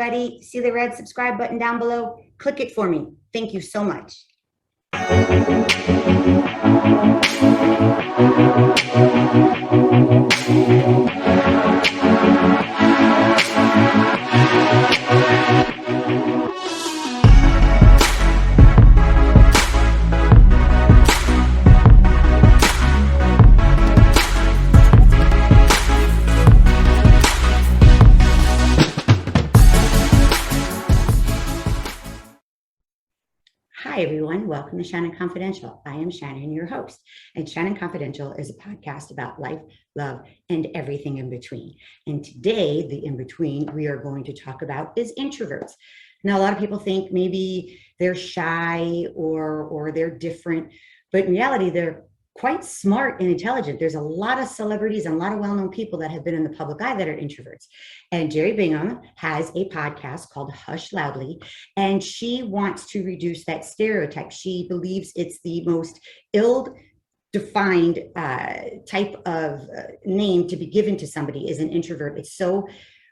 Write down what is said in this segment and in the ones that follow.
everybody. See the red subscribe button down below? Click it for me. Thank you so much. Hi, everyone. Welcome to Shannon Confidential. I am Shannon, your host. And Shannon Confidential is a podcast about life, love, and everything in between. And today, the in-between we are going to talk about is introverts. Now, a lot of people think maybe they're shy or they're different, but in reality, they're quite smart and intelligent. There's a lot of celebrities and a lot of well-known people that have been in the public eye that are introverts. And Jeri Bingham has a podcast called HushLoudly, and she wants to reduce that stereotype. She believes it's the most ill-defined type of name to be given to somebody is an introvert. It's so,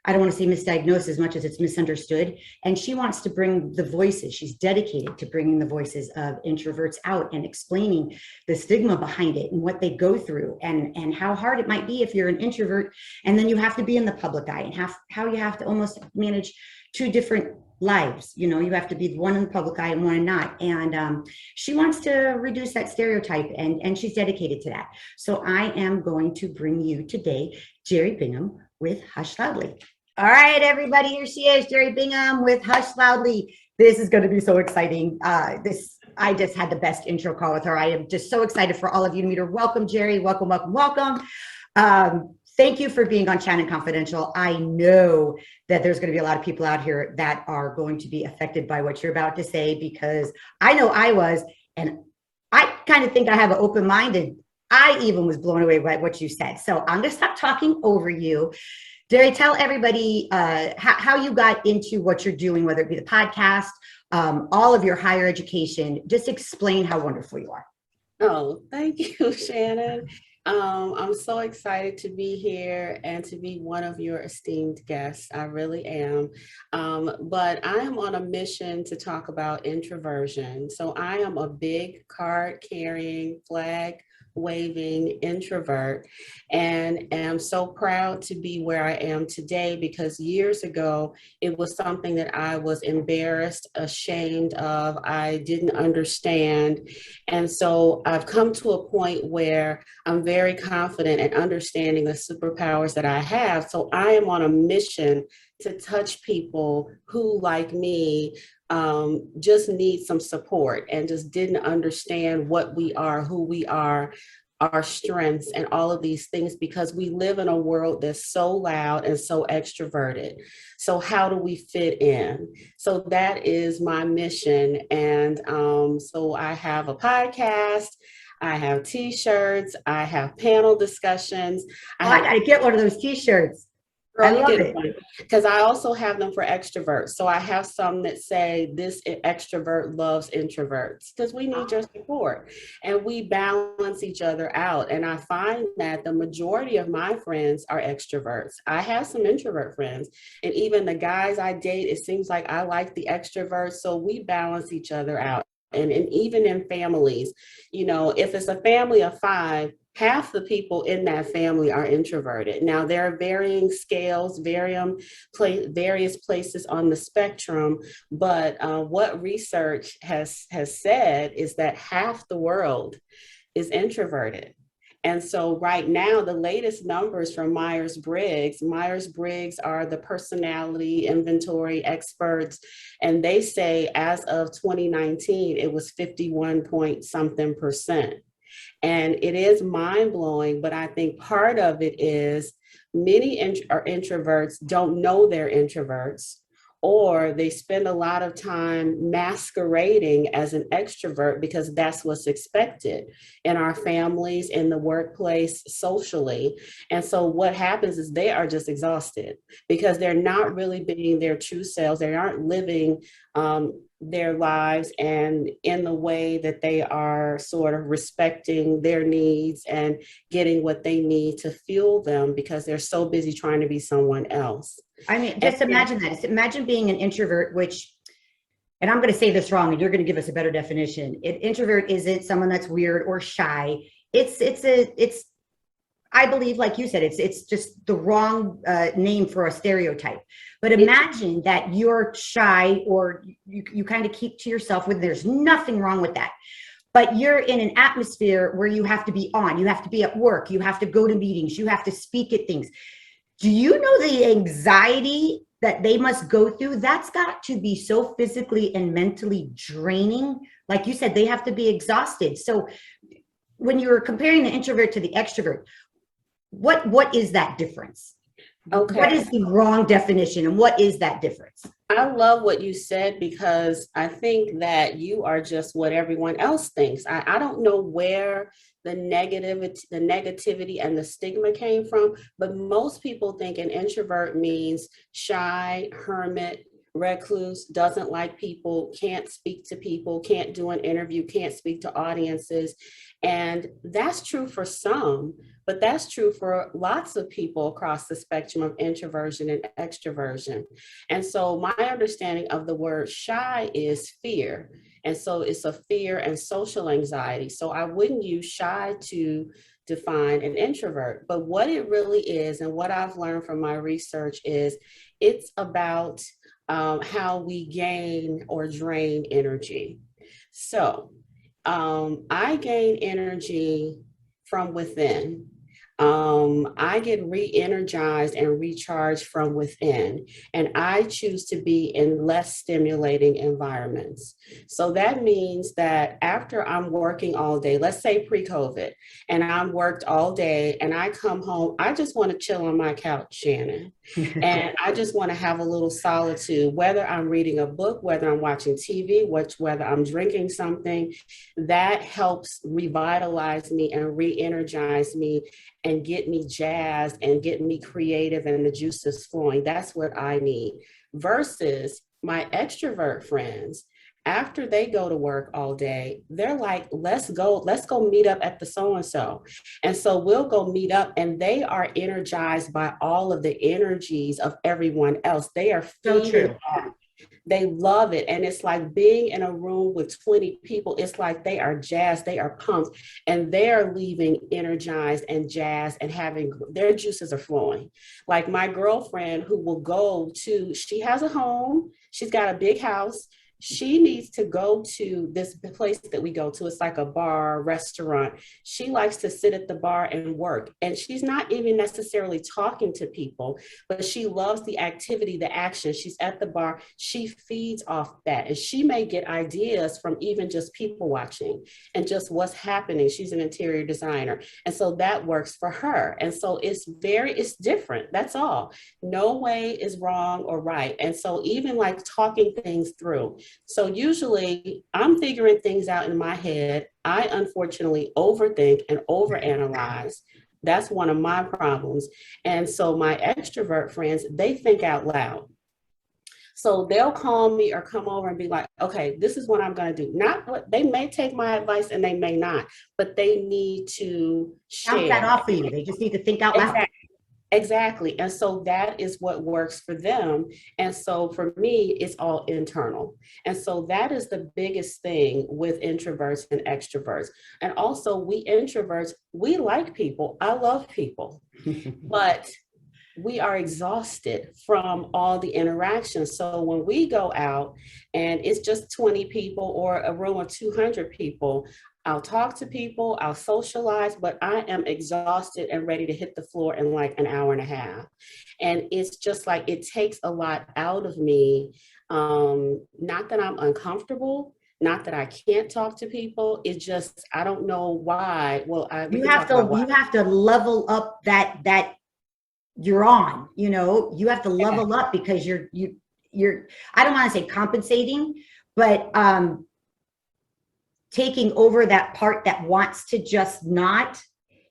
I don't want to say misdiagnosed as much as it's misunderstood. And she wants to bring the voices. She's dedicated to bringing the voices of introverts out and explaining the stigma behind it and what they go through and how hard it might be if you're an introvert and then you have to be in the public eye and how you have to almost manage two different lives. You know, you have to be one in the public eye and one not. And she wants to reduce that stereotype and she's dedicated to that. So I am going to bring you today, Jeri Bingham with HushLoudly. All right, everybody, here she is, Jeri Bingham with HushLoudly. This is going to be so exciting. I just had the best intro call with her. I am just so excited for all of you to meet her. Welcome, Jeri. Welcome, welcome, welcome. Thank you for being on Shannon Confidential. I know that there's going to be a lot of people out here that are going to be affected by what you're about to say, because I know I was, and I kind of think I have an open mind, and I even was blown away by what you said. So I'm going to stop talking over you. Jeri, tell everybody how you got into what you're doing, whether it be the podcast, all of your higher education. Just explain how wonderful you are. Oh, thank you, Shannon. I'm so excited to be here and to be one of your esteemed guests. I really am. But I am on a mission to talk about introversion. So I am a big card-carrying, flag-waving introvert, and am so proud to be where I am today, because years ago, it was something that I was embarrassed, ashamed of, I didn't understand. And so I've come to a point where I'm very confident in understanding the superpowers that I have. So I am on a mission to touch people who, like me, just need some support and just didn't understand what we are, who we are, our strengths, and all of these things, because we live in a world that's so loud and so extroverted. So how do we fit in? So that is my mission. And so I have a podcast, I have t-shirts, I have panel discussions. I gotta get one of those t-shirts. I love it. Because I also have them for extroverts. So I have some that say, this extrovert loves introverts, because we need your support and we balance each other out. And I find that the majority of my friends are extroverts. I have some introvert friends, and even the guys I date, it seems like I like the extroverts. So we balance each other out. And even in families, you know, if it's a family of 5, half the people in that family are introverted. Now, there are varying scales, various places on the spectrum, but what research has said is that half the world is introverted. And so right now, the latest numbers from Myers-Briggs are the personality inventory experts, and they say as of 2019, it was 51 point something percent. And it is mind-blowing, but I think part of it is many introverts don't know they're introverts, or they spend a lot of time masquerading as an extrovert because that's what's expected in our families, in the workplace, socially. And so what happens is they are just exhausted because they're not really being their true selves. They aren't living their lives and in the way that they are sort of respecting their needs and getting what they need to fuel them because they're so busy trying to be someone else. I mean, just imagine that. Imagine being an introvert, which, and I'm going to say this wrong, and you're going to give us a better definition. Introvert isn't someone that's weird or shy. It's I believe, like you said, it's just the wrong name for a stereotype. But imagine that you're shy or you kind of keep to yourself when there's nothing wrong with that. But you're in an atmosphere where you have to be on, you have to be at work, you have to go to meetings, you have to speak at things. Do you know the anxiety that they must go through? That's got to be so physically and mentally draining. Like you said, they have to be exhausted. So when you're comparing the introvert to the extrovert, what is that difference? Okay. What is the wrong definition and what is that difference? I love what you said because I think that you are just what everyone else thinks. I don't know where the negativity and the stigma came from, but most people think an introvert means shy, hermit, recluse, doesn't like people, can't speak to people, can't do an interview, can't speak to audiences. And that's true for some, but that's true for lots of people across the spectrum of introversion and extroversion. And so my understanding of the word shy is fear. And so it's a fear and social anxiety. So I wouldn't use shy to define an introvert, but what it really is, and what I've learned from my research is it's about how we gain or drain energy. So I gain energy from within. I get re-energized and recharged from within, and I choose to be in less stimulating environments. So that means that after I'm working all day, let's say pre-COVID, and I'm worked all day and I come home, I just want to chill on my couch, Shannon. And I just want to have a little solitude, whether I'm reading a book, whether I'm watching TV, whether I'm drinking something, that helps revitalize me and re-energize me and get me jazzed and get me creative and the juices flowing. That's what I need. Versus my extrovert friends, after they go to work all day, they're like, let's go meet up at the so-and-so. And so we'll go meet up and they are energized by all of the energies of everyone else. They are feeding on. They love it. And it's like being in a room with 20 people. It's like they are jazzed, they are pumped, and they're leaving energized and jazzed and having their juices are flowing. Like my girlfriend who will she has a home, she's got a big house. She needs to go to this place that we go to. It's like a bar, restaurant. She likes to sit at the bar and work. And she's not even necessarily talking to people, but she loves the activity, the action. She's at the bar. She feeds off that. And she may get ideas from even just people watching and just what's happening. She's an interior designer. And so that works for her. And so it's different. That's all. No way is wrong or right. And so even like talking things through. So usually I'm figuring things out in my head. I unfortunately overthink and overanalyze. That's one of my problems. And so my extrovert friends, they think out loud. So they'll call me or come over and be like, okay, this is what I'm going to do. Not what they may take my advice and they may not, but they need to share. Bounce that off of you. They just need to think out loud. Exactly. And so that is what works for them. And so for me, it's all internal. And so that is the biggest thing with introverts and extroverts. And also we introverts, we like people. I love people, but we are exhausted from all the interactions. So when we go out and it's just 20 people or a room of 200 people, I'll talk to people, I'll socialize, but I am exhausted and ready to hit the floor in like an hour and a half. And it's just like, it takes a lot out of me. Not that I'm uncomfortable, not that I can't talk to people. It's just, I don't know why. Well, you have to level up that you're on, you have to level up because you're, I don't want to say compensating, but, taking over that part that wants to just not.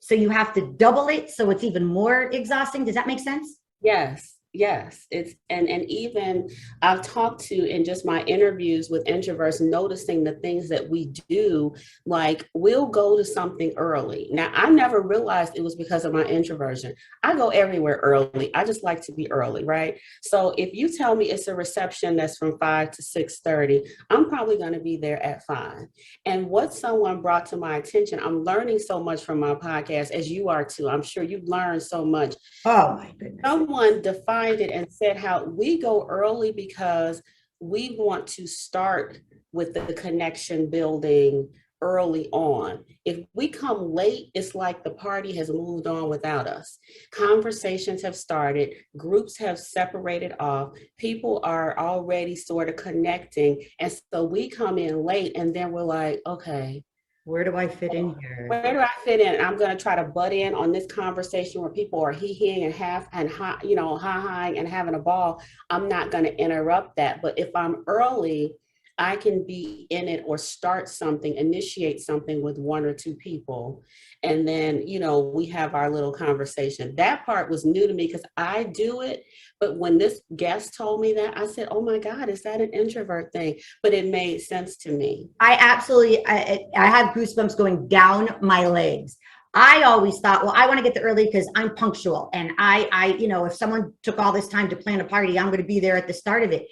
So you have to double it. So it's even more exhausting. Does that make sense? Yes. Yes, it's and even I've talked to in just my interviews with introverts, noticing the things that we do, like we'll go to something early. Now, I never realized it was because of my introversion. I go everywhere early. I just like to be early, right? So if you tell me it's a reception that's from 5 to 6:30, I'm probably going to be there at 5. And what someone brought to my attention, I'm learning so much from my podcast, as you are too. I'm sure you've learned so much. Oh my goodness. Someone defined it and said how we go early because we want to start with the connection building early on. If we come late, it's like the party has moved on without us. Conversations have started, groups have separated off, people are already sort of connecting. And so we come in late and then we're like, okay, where do I fit in here? where do I fit in? I'm going to try to butt in on this conversation where people are hee-heeing and ha-haing and having a ball. I'm not going to interrupt that. But if I'm early, I can be in it or start something, initiate something with one or two people. And then, we have our little conversation. That part was new to me because I do it. But when this guest told me that, I said, oh my God, is that an introvert thing? But it made sense to me. I have goosebumps going down my legs. I always thought, well, I want to get there early because I'm punctual. And if someone took all this time to plan a party, I'm going to be there at the start of it.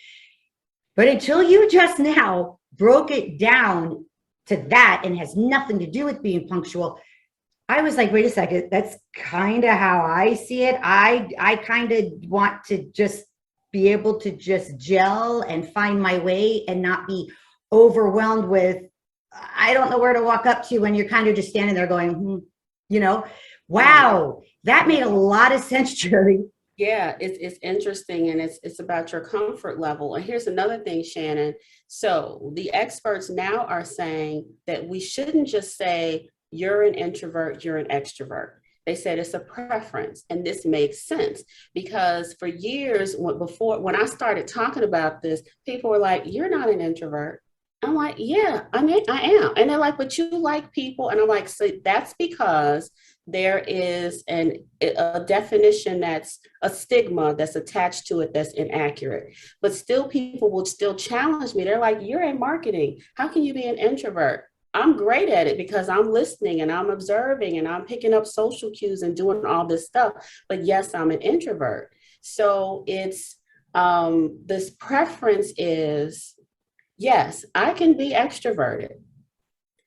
But until you just now broke it down to that and has nothing to do with being punctual, I was like, wait a second, that's kind of how I see it. I kind of want to just be able to just gel and find my way and not be overwhelmed with, I don't know where to walk up to when you're kind of just standing there going, wow, that made a lot of sense, Jeri. Yeah, it's interesting, and it's about your comfort level. And here's another thing, Shannon. So the experts now are saying that we shouldn't just say you're an introvert, you're an extrovert. They said it's a preference, and this makes sense because for years, when I started talking about this, people were like, "You're not an introvert." I'm like, "Yeah, I am," and they're like, "But you like people," and I'm like, "So that's because there is a definition that's a stigma that's attached to it that's inaccurate." But still, people will still challenge me. They're like, "You're in marketing. How can you be an introvert?" I'm great at it because I'm listening and I'm observing and I'm picking up social cues and doing all this stuff. But yes, I'm an introvert. So it's this preference is, yes, I can be extroverted,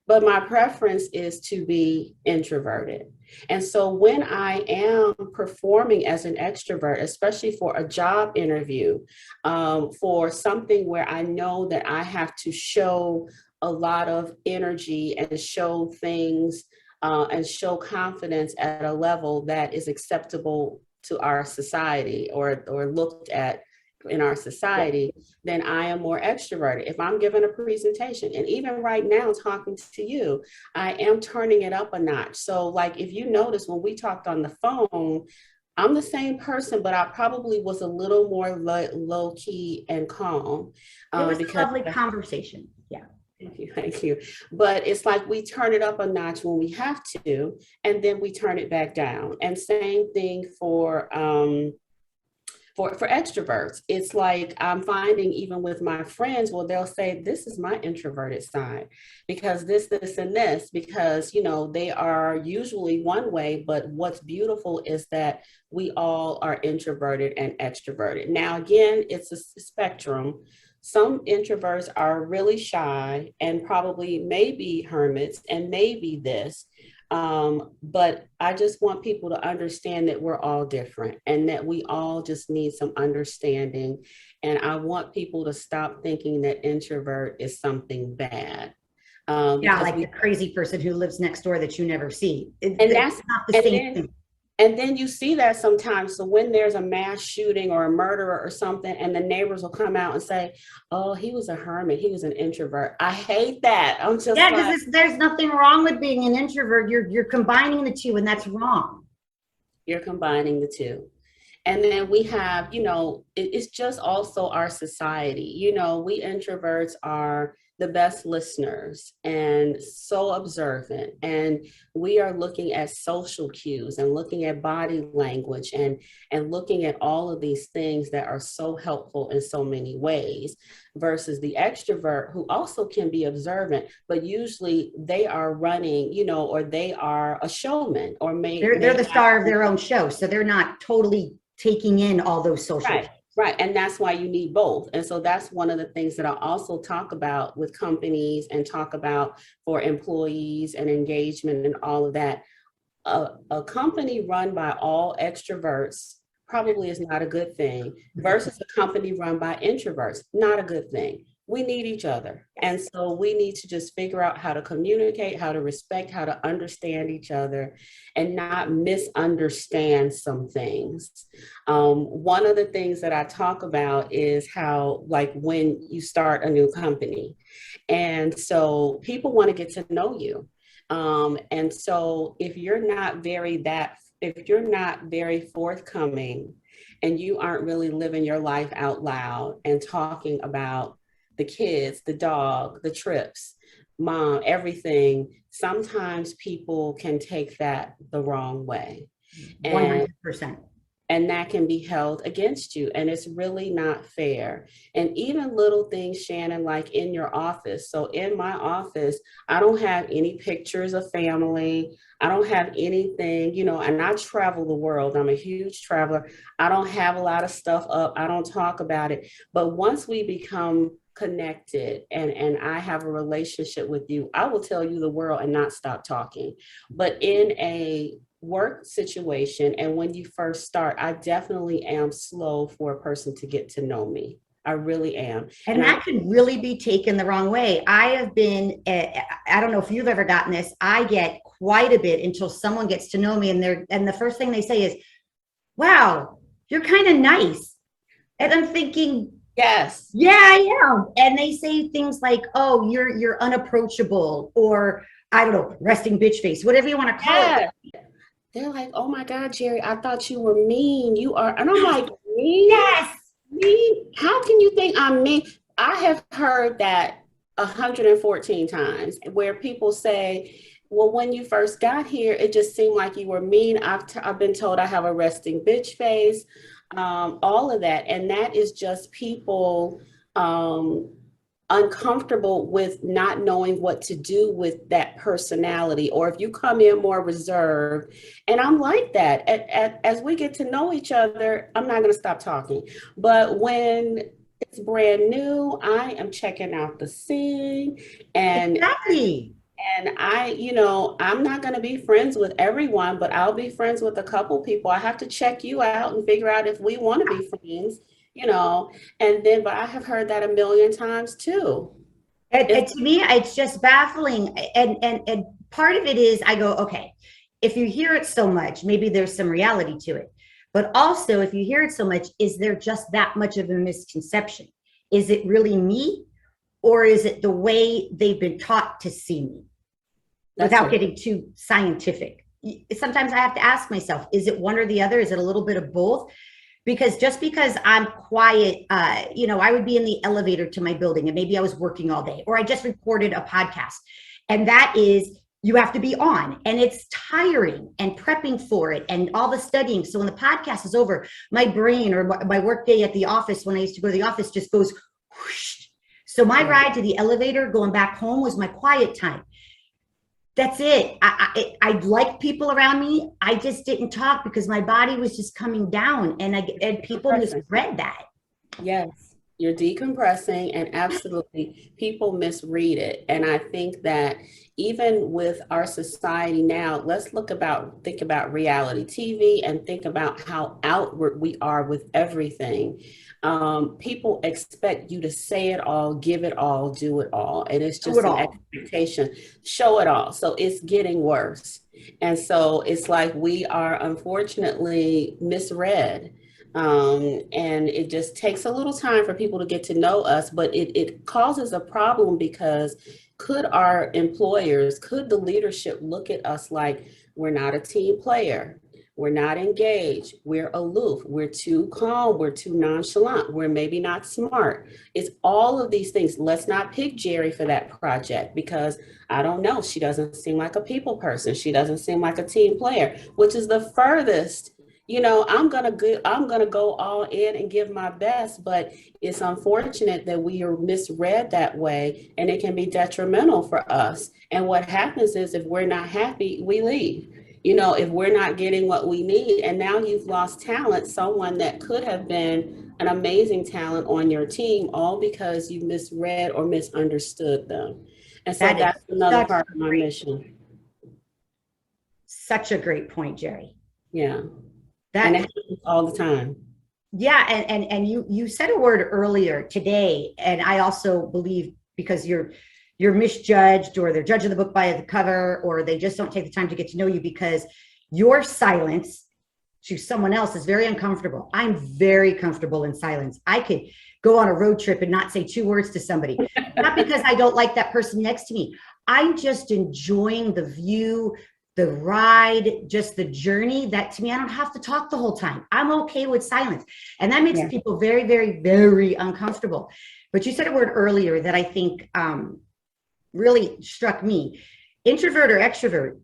but my preference is to be introverted. And so when I am performing as an extrovert, especially for a job interview, for something where I know that I have to show a lot of energy and show things and show confidence at a level that is acceptable to our society or looked at in our society, then I am more extroverted. If I'm giving a presentation, and even right now talking to you, I am turning it up a notch. So like if you notice when we talked on the phone, I'm the same person, but I probably was a little more low key and calm. It was Because a lovely conversation. Yeah. Thank you. Thank you. But it's like we turn it up a notch when we have to, and then we turn it back down. And same thing for extroverts. It's like I'm finding even with my friends, well, they'll say, this is my introverted side because this, and this, because, they are usually one way, but what's beautiful is that we all are introverted and extroverted. Now, again, it's a spectrum. Some introverts are really shy and probably maybe hermits and maybe this. But I just want people to understand that we're all different and that we all just need some understanding. And I want people to stop thinking that introvert is something bad. Yeah, like the crazy person who lives next door that you never see. And that's not the same thing. And then you see that sometimes. So when there's a mass shooting or a murderer or something, and the neighbors will come out and say, oh, he was a hermit. He was an introvert. I hate that. I'm just because there's nothing wrong with being an introvert. You're combining the two, and that's wrong. You're combining the two. And then we have, it's just also our society. We introverts are the best listeners and so observant. And we are looking at social cues and looking at body language and looking at all of these things that are so helpful in so many ways, versus the extrovert, who also can be observant, but usually they are running, or they are a showman, or they're the star of their own show. So they're not totally taking in all those social cues. Right. And that's why you need both. And so that's one of the things that I also talk about with companies and talk about for employees and engagement and all of that. A company run by all extroverts probably is not a good thing, versus a company run by introverts, not a good thing. We need each other. And so we need to just figure out how to communicate, how to respect, how to understand each other, and not misunderstand some things. One of the things that I talk about is how, like, when you start a new company, and so people want to get to know you. And so if you're not very forthcoming, and you aren't really living your life out loud and talking about the kids, the dog, the trips, mom, everything, sometimes people can take that the wrong way. 100%. And that can be held against you. And it's really not fair. And even little things, Shannon, like in your office. So in my office, I don't have any pictures of family. I don't have anything, and I travel the world. I'm a huge traveler. I don't have a lot of stuff up. I don't talk about it. But once we become connected and I have a relationship with you, I will tell you the world and not stop talking. But in a work situation, and when you first start, I definitely am slow for a person to get to know me. I really am. And that can really be taken the wrong way. I have been, I don't know if you've ever gotten this, I get quite a bit until someone gets to know me, and the first thing they say is, wow, you're kind of nice. And I'm thinking, yes, yeah, I am. And they say things like, oh, you're unapproachable, or I don't know, resting bitch face, whatever you want to call it. They're like, oh my God, Jeri, I thought you were mean. You are. And I'm like, mean? Yes. Mean? How can you think I'm mean? I have heard that 114 times, where people say, well, when you first got here, it just seemed like you were mean. I've been told I have a resting bitch face, all of that. And that is just people uncomfortable with not knowing what to do with that personality. Or if you come in more reserved, and I'm like that, as we get to know each other, I'm not going to stop talking. But when it's brand new, I am checking out the scene, and exactly. And I'm not going to be friends with everyone, but I'll be friends with a couple people. I have to check you out and figure out if we want to be friends, but I have heard that a million times too. And to me, it's just baffling. And part of it is I go, okay, if you hear it so much, maybe there's some reality to it. But also, if you hear it so much, is there just that much of a misconception? Is it really me? Or is it the way they've been taught to see me? Without getting too scientific. Sometimes I have to ask myself, is it one or the other? Is it a little bit of both? Because just because I'm quiet, I would be in the elevator to my building and maybe I was working all day, or I just recorded a podcast. And that is, you have to be on, and it's tiring, and prepping for it and all the studying. So when the podcast is over, my brain, or my work day at the office, when I used to go to the office, just goes whoosh. So my ride to the elevator going back home was my quiet time. That's it. I liked people around me. I just didn't talk because my body was just coming down, and people misread that. Yes, you're decompressing, and absolutely people misread it. And I think that even with our society now, let's think about reality TV and think about how outward we are with everything. People expect you to say it all, give it all, do it all. And it's just an expectation, show it all. So it's getting worse. And so it's like we are unfortunately misread. And it just takes a little time for people to get to know us, but it causes a problem, because could the leadership look at us like we're not a team player? we're not engaged, we're aloof, we're too calm, we're too nonchalant, we're maybe not smart. It's all of these things. Let's not pick Jeri for that project because I don't know, she doesn't seem like a people person. She doesn't seem like a team player, which is the furthest. I'm gonna go all in and give my best, but it's unfortunate that we are misread that way, and it can be detrimental for us. And what happens is, if we're not happy, we leave. If we're not getting what we need, and now you've lost talent, someone that could have been an amazing talent on your team, all because you misread or misunderstood them. And so that's another part of my mission. Such a great point, Jeri. Yeah. And it happens all the time. Yeah. And you said a word earlier today, and I also believe because you're misjudged, or they're judging the book by the cover, or they just don't take the time to get to know you because your silence to someone else is very uncomfortable. I'm very comfortable in silence. I could go on a road trip and not say 2 words to somebody, not because I don't like that person next to me. I'm just enjoying the view, the ride, just the journey. That to me, I don't have to talk the whole time. I'm okay with silence. And that makes people very, very, very uncomfortable. But you said a word earlier that I think really struck me. Introvert or extrovert,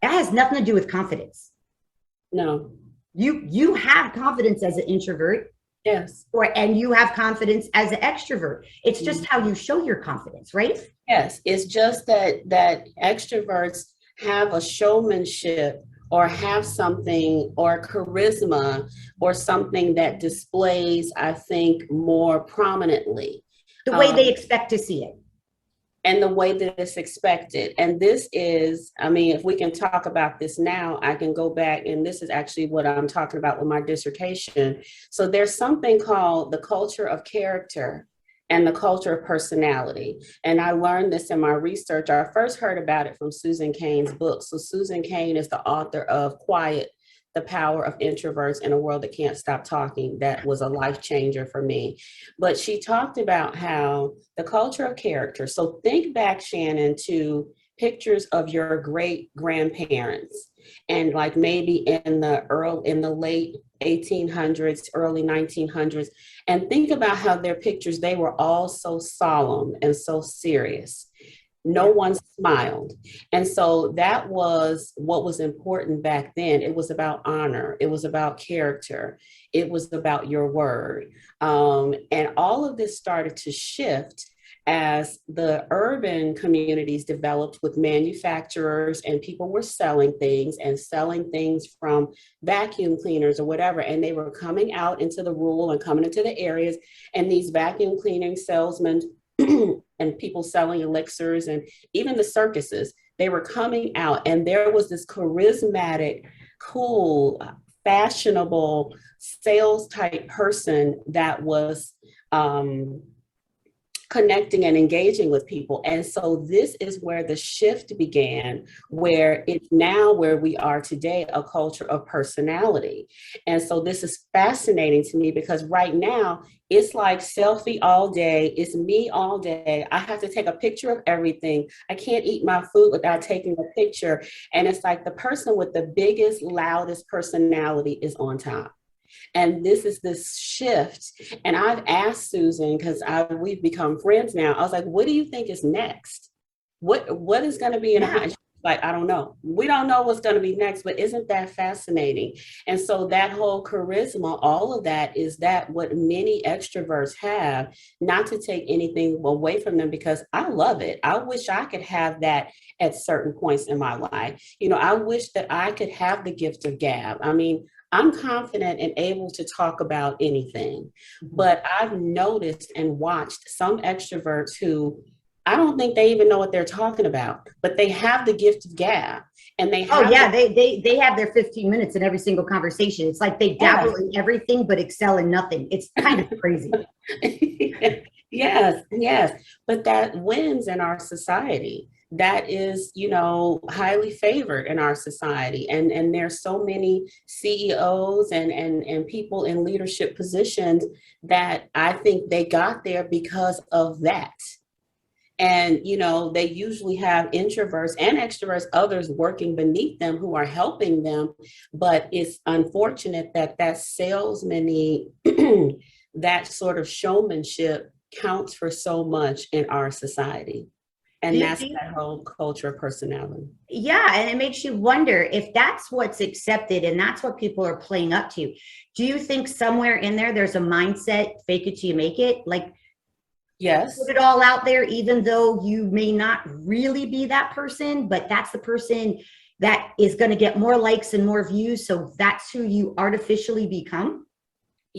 that has nothing to do with confidence. No. You have confidence as an introvert. Yes. And you have confidence as an extrovert. It's just how you show your confidence, right? Yes. It's just that extroverts have a showmanship, or have something, or charisma, or something that displays, I think, more prominently. The way they expect to see it. And the way that it's expected. And this is, if we can talk about this now, I can go back, and this is actually what I'm talking about with my dissertation. So there's something called the culture of character and the culture of personality. And I learned this in my research. I first heard about it from Susan Cain's book. So Susan Cain is the author of Quiet, The Power of Introverts in a World That Can't Stop Talking. That was a life changer for me. But she talked about how the culture of character. So think back, Shannon, to pictures of your great grandparents, and like maybe in the late 1800s, early 1900s, and think about how their pictures, they were all so solemn and so serious. No one smiled. And so that was what was important back then. It was about honor. It was about character. It was about your word. And all of this started to shift as the urban communities developed with manufacturers, and people were selling things from vacuum cleaners or whatever. And they were coming out into the rural and coming into the areas, and these vacuum cleaning salesmen and people selling elixirs, and even the circuses, they were coming out, and there was this charismatic, cool, fashionable sales type person that was connecting and engaging with people. And so this is where the shift began, where it's now where we are today, a culture of personality. And so this is fascinating to me, because right now it's like selfie all day. It's me all day. I have to take a picture of everything. I can't eat my food without taking a picture. And it's like the person with the biggest, loudest personality is on top. And this is this shift. And I've asked Susan, because we've become friends now. I was like, what do you think is next? What is going to be in a hot? Like, I don't know. We don't know what's going to be next, but isn't that fascinating? And so that whole charisma, all of that is that what many extroverts have, not to take anything away from them, because I love it. I wish I could have that at certain points in my life. I wish that I could have the gift of gab. I'm confident and able to talk about anything, but I've noticed and watched some extroverts who I don't think they even know what they're talking about, but they have the gift of gab, and they have they have their 15 minutes in every single conversation. It's like they dabble in everything but excel in nothing. It's kind of crazy. Yes. But that wins in our society. That is, highly favored in our society. And there's so many CEOs and people in leadership positions that I think they got there because of that. And, they usually have introverts and extroverts, others working beneath them who are helping them. But it's unfortunate that salesman that sort of showmanship counts for so much in our society. And that's that whole culture of personality. Yeah. And it makes you wonder if that's what's accepted and that's what people are playing up to. Do you think somewhere in there, there's a mindset, fake it till you make it? Like, yes, put it all out there, even though you may not really be that person, but that's the person that is going to get more likes and more views. So that's who you artificially become.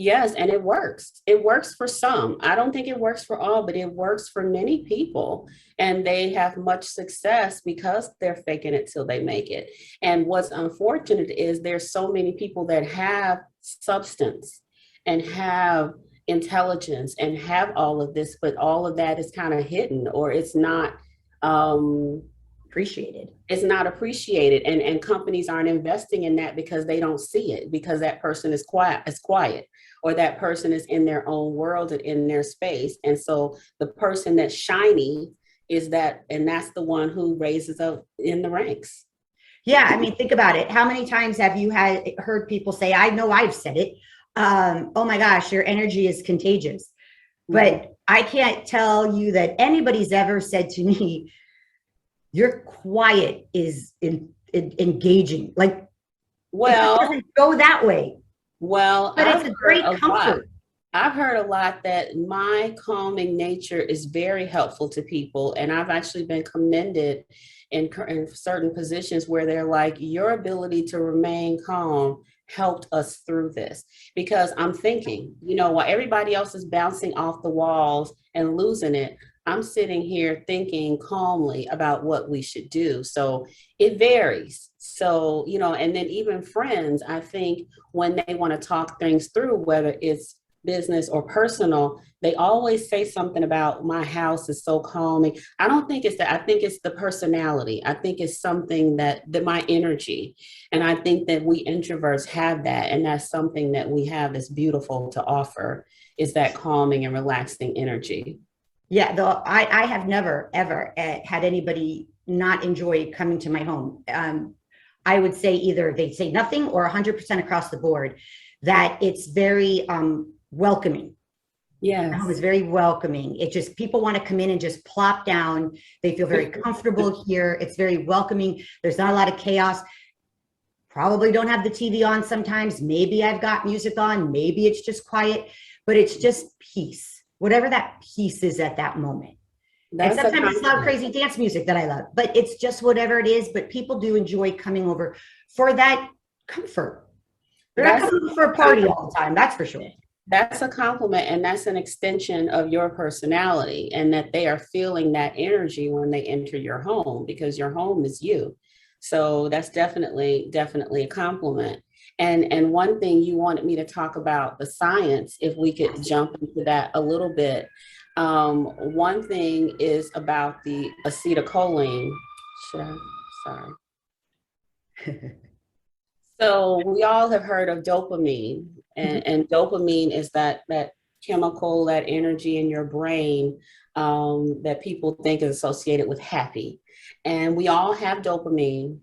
Yes, and it works. It works for some. I don't think it works for all, but it works for many people. And they have much success because they're faking it till they make it. And what's unfortunate is there's so many people that have substance and have intelligence and have all of this, but all of that is kind of hidden, or it's not appreciated. It's not appreciated. And companies aren't investing in that because they don't see it, because that person is quiet, or that person is in their own world and in their space. And so the person that's shiny is that, and that's the one who raises up in the ranks. Yeah. I mean, think about it. How many times have you heard people say, I know I've said it. Oh my gosh, your energy is contagious. But I can't tell you that anybody's ever said to me, your quiet is engaging. Like, well, it doesn't go that way. Well, but it's a great comfort. I've heard a lot that my calming nature is very helpful to people. And I've actually been commended in certain positions where they're like, your ability to remain calm helped us through this. Because I'm thinking, while everybody else is bouncing off the walls and losing it, I'm sitting here thinking calmly about what we should do. So it varies. So, and then even friends, I think when they want to talk things through, whether it's business or personal, they always say something about my house is so calming. I don't think it's that. I think it's the personality. I think it's something that my energy. And I think that we introverts have that. And that's something that we have that's beautiful to offer, is that calming and relaxing energy. Yeah, though I have never, ever had anybody not enjoy coming to my home. I would say either they say nothing or 100% across the board, that it's very welcoming. Yeah, It was very welcoming. It just, people want to come in and just plop down. They feel very comfortable here. It's very welcoming. There's not a lot of chaos. Probably don't have the TV on sometimes. Maybe I've got music on. Maybe it's just quiet, but it's just peace. Whatever that piece is at that moment. And sometimes it's not crazy dance music that I love, but it's just whatever it is. But people do enjoy coming over for that comfort. They're not coming for a party all the time, that's for sure. That's a compliment, and that's an extension of your personality, and that they are feeling that energy when they enter your home, because your home is you. So that's definitely a compliment. And one thing you wanted me to talk about, the science, if we could jump into that a little bit. One thing is about the acetylcholine. Sorry. So we all have heard of dopamine, and dopamine is that chemical, that energy in your brain that people think is associated with happy. And we all have dopamine.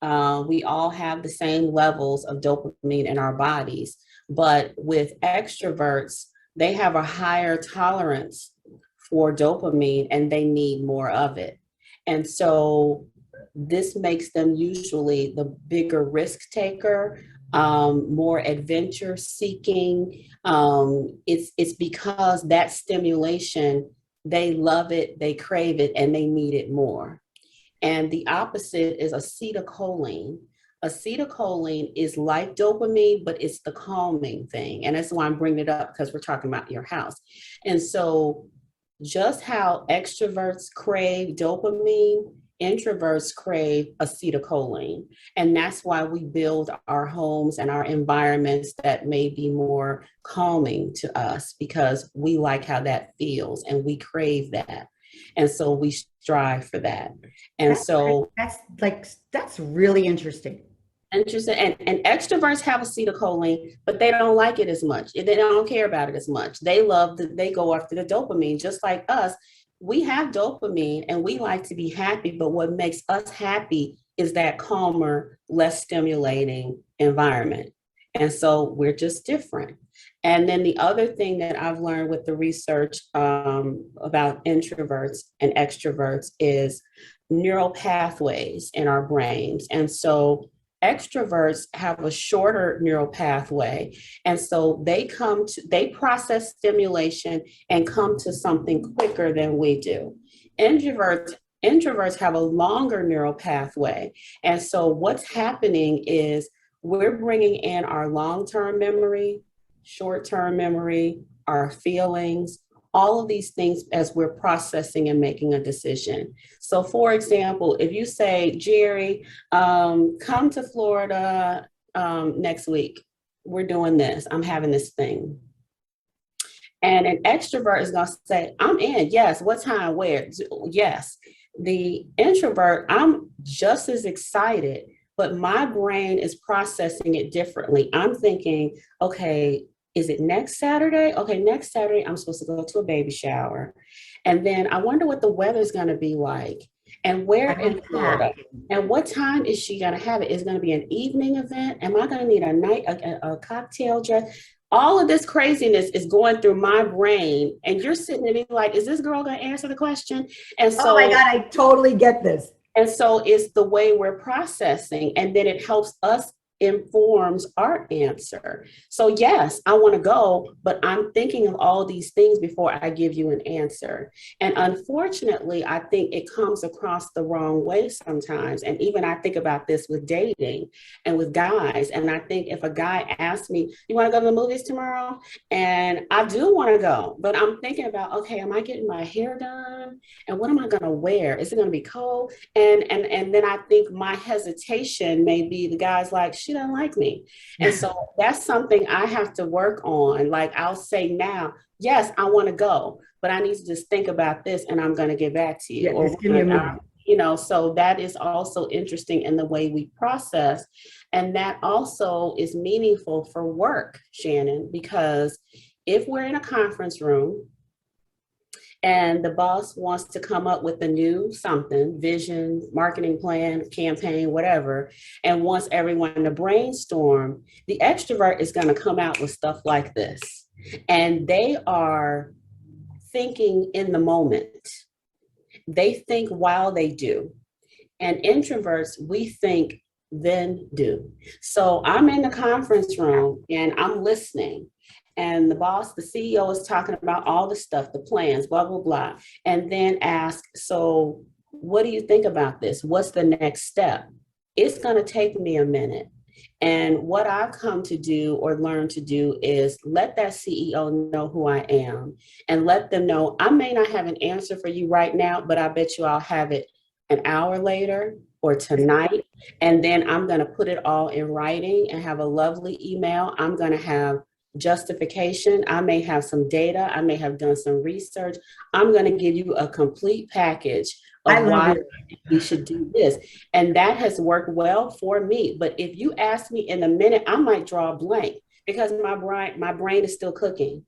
We all have the same levels of dopamine in our bodies, but with extroverts, they have a higher tolerance for dopamine and they need more of it. And so this makes them usually the bigger risk taker, more adventure seeking. It's because that stimulation, they love it, they crave it, and they need it more. And the opposite is acetylcholine. Acetylcholine is like dopamine, but it's the calming thing. And that's why I'm bringing it up, because we're talking about your house. And so just how extroverts crave dopamine, introverts crave acetylcholine. And that's why we build our homes and our environments that may be more calming to us, because we like how that feels and we crave that. And so we strive for that. And that's really interesting. And extroverts have acetylcholine, but they don't like it as much. They don't care about it as much. They go after the dopamine, just like us. we have dopamine and we like to be happy, but what makes us happy is that calmer, less stimulating environment. And so we're just different. And then the other thing that I've learned with the research about introverts and extroverts is neural pathways in our brains. And so extroverts have a shorter neural pathway. And so they process stimulation and come to something quicker than we do. Introverts have a longer neural pathway. And so what's happening is we're bringing in our long-term memory, short-term memory, our feelings, all of these things as we're processing and making a decision. So for example, if you say, Jeri, come to Florida next week, we're doing this, I'm having this thing. And an extrovert is gonna say, I'm in, yes, what time, where, yes. The introvert, I'm just as excited, but my brain is processing it differently. I'm thinking, okay, is it next Saturday? Okay, next Saturday, I'm supposed to go to a baby shower. And then I wonder what the weather's gonna be like and where in Florida. And what time is she gonna have it? Is it gonna be an evening event? Am I gonna need a cocktail dress? All of this craziness is going through my brain. And you're sitting there like, is this girl gonna answer the question? And so, oh my God, I totally get this. And so it's the way we're processing, and then it helps us informs our answer. So yes, I want to go, but I'm thinking of all these things before I give you an answer. And unfortunately, I think it comes across the wrong way sometimes. And even I think about this with dating and with guys. And I think if a guy asks me, you want to go to the movies tomorrow? And I do want to go, but I'm thinking about, okay, am I getting my hair done? And what am I going to wear? Is it going to be cold? And then I think my hesitation may be the guy's like, she doesn't like me. And so that's something I have to work on. Like I'll say now, yes, I want to go, but I need to just think about this and I'm going to get back to you. Or so that is also interesting in the way we process. And that also is meaningful for work, Shannon, because if we're in a conference room and the boss wants to come up with a new something, vision, marketing plan, campaign, whatever, and wants everyone to brainstorm, the extrovert is going to come out with stuff like this. And they are thinking in the moment. They think while they do. And introverts, we think then do. So I'm in the conference room and I'm listening. And the boss, the CEO is talking about all the stuff, the plans, blah, blah, blah. And then ask, so what do you think about this? What's the next step? It's going to take me a minute. And what I've come to do or learn to do is let that CEO know who I am and let them know I may not have an answer for you right now, but I bet you I'll have it an hour later or tonight. And then I'm going to put it all in writing and have a lovely email. I'm going to have justification. I may have some data. I may have done some research. I'm going to give you a complete package of why we should do this. And that has worked well for me. But if you ask me in a minute, I might draw a blank because my brain is still cooking.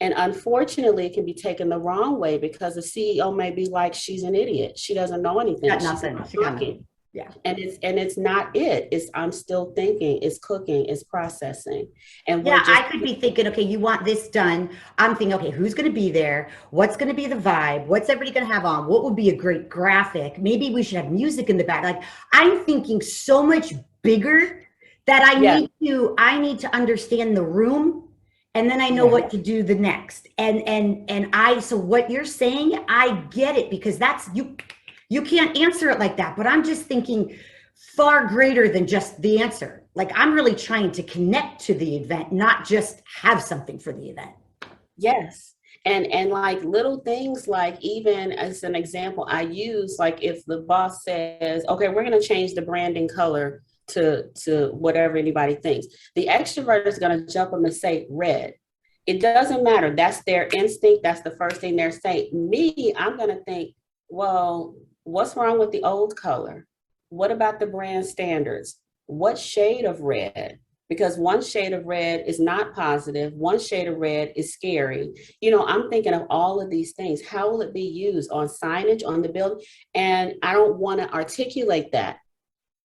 And unfortunately, it can be taken the wrong way because the CEO may be like, she's an idiot. She doesn't know anything. Got nothing. She's not talking. Yeah. And it's not it. It's I'm still thinking, it's cooking, it's processing. And yeah, I could be thinking, okay, you want this done. I'm thinking, okay, who's going to be there? What's going to be the vibe? What's everybody going to have on? What would be a great graphic? Maybe we should have music in the back. Like I'm thinking so much bigger that I need to understand the room. And then I know what to do the next. So what you're saying, I get it because that's you can't answer it like that, but I'm just thinking far greater than just the answer. Like I'm really trying to connect to the event, not just have something for the event. Yes. And like little things, like even as an example, I use like if the boss says, okay, we're going to change the branding color to whatever anybody thinks. The extrovert is going to jump up and say red. It doesn't matter. That's their instinct. That's the first thing they're saying. Me, I'm going to think, well, what's wrong with the old color? What about the brand standards? What shade of red? because one shade of red is not positive. One shade of red is scary. You know, I'm thinking of all of these things. How will it be used on signage, on the building? And I don't want to articulate that.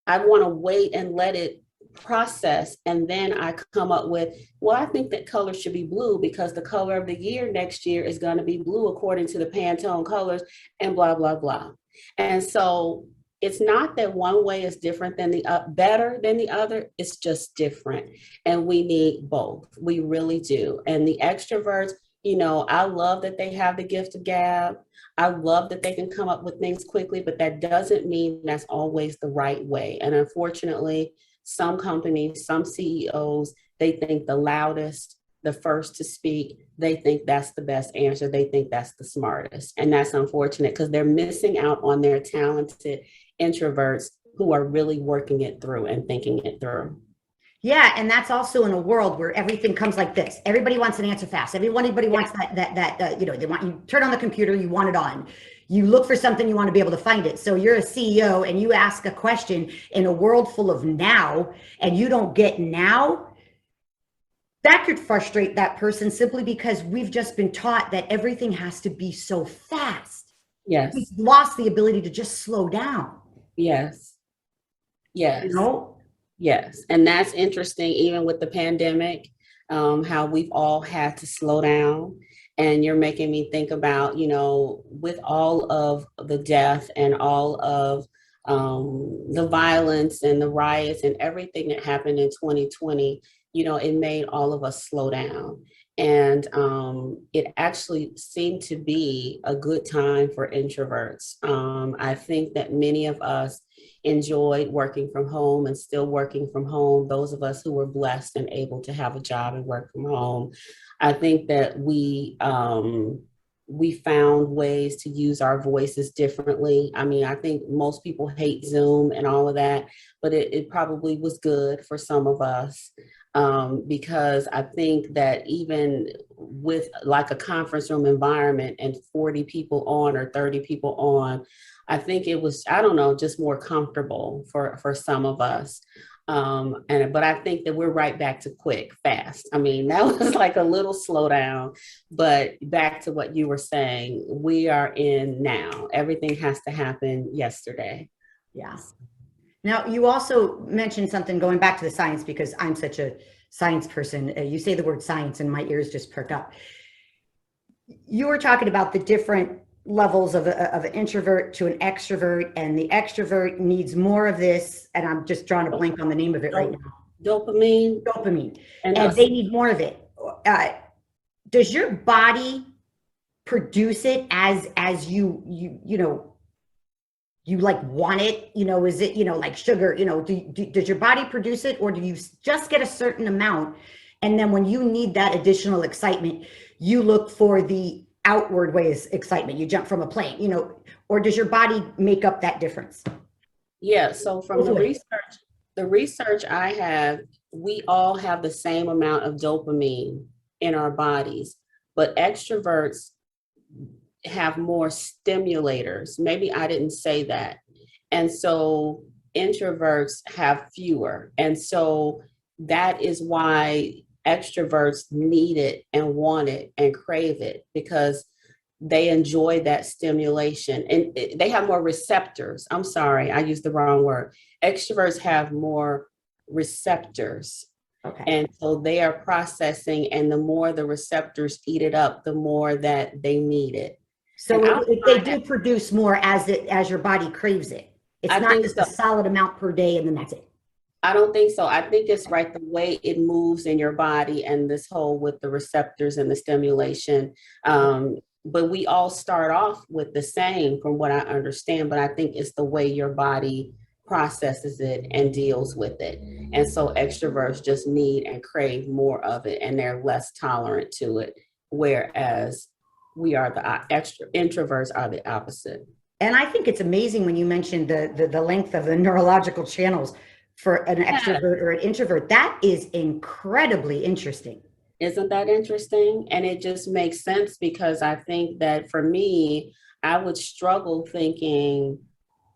I want to wait and let it process. And then I come up with, well, I think that color should be blue because the color of the year next year is going to be blue according to the Pantone colors and blah, blah, blah. And so it's not that one way is different than the better than the other. It's just different. And we need both. We really do. And the extroverts, you know, I love that they have the gift of gab. I love that they can come up with things quickly, but that doesn't mean that's always the right way. And unfortunately, some companies, some CEOs, they think the loudest, the first to speak, they think that's the best answer. They think that's the smartest. And that's unfortunate because they're missing out on their talented introverts who are really working it through and thinking it through. Yeah, and that's also in a world where everything comes like this. Everybody wants an answer fast. Everybody wants that you know, they want you turn on the computer, you want it on. You look for something, you want to be able to find it. So you're a CEO and you ask a question in a world full of now and you don't get now. That could frustrate that person simply because we've just been taught that everything has to be so fast. Yes. We've lost the ability to just slow down. Yes. Yes. You know? Yes. And that's interesting, even with the pandemic, how we've all had to slow down. And you're making me think about, you know, with all of the death and all of the violence and the riots and everything that happened in 2020, you know, it made all of us slow down. And it actually seemed to be a good time for introverts. I think that many of us enjoyed working from home and still working from home. Those of us who were blessed and able to have a job and work from home. I think that we found ways to use our voices differently. I mean, I think most people hate Zoom and all of that, but it probably was good for some of us. Because I think that even with like a conference room environment and 40 people on or 30 people on, I think it was, I don't know, just more comfortable for some of us. But I think that we're right back to fast. I mean, that was like a little slowdown, but back to what you were saying, we are in now. Everything has to happen yesterday. Yeah. Now, you also mentioned something going back to the science, because I'm such a science person. You say the word science and my ears just perk up. You were talking about the different levels of an introvert to an extrovert, and the extrovert needs more of this, and I'm just drawing a blank on the name of it right now. Dopamine. And they need more of it. Does your body produce it as you know, you like want it, you know, is it, you know, like sugar, you know, does your body produce it, or do you just get a certain amount? And then when you need that additional excitement, you look for the outward ways excitement, you jump from a plane, you know, or does your body make up that difference? Yeah. So from the research I have, we all have the same amount of dopamine in our bodies, but extroverts have more stimulators. Maybe I didn't say that. And so introverts have fewer. And so that is why extroverts need it and want it and crave it, because they enjoy that stimulation and they have more receptors. I'm sorry, I used the wrong word. Extroverts have more receptors. Okay. And so they are processing, and the more the receptors eat it up, the more that they need it. So they do produce more as your body craves it. It's not just a solid amount per day and then that's it. I don't think so. I think it's right the way it moves in your body and this whole with the receptors and the stimulation. But we all start off with the same from what I understand, but I think it's the way your body processes it and deals with it. And so extroverts just need and crave more of it, and they're less tolerant to it. Whereas we are introverts are the opposite. And I think it's amazing when you mentioned the length of the neurological channels for an extrovert or an introvert. That is incredibly interesting. Isn't that interesting? And it just makes sense, because I think that for me, I would struggle thinking,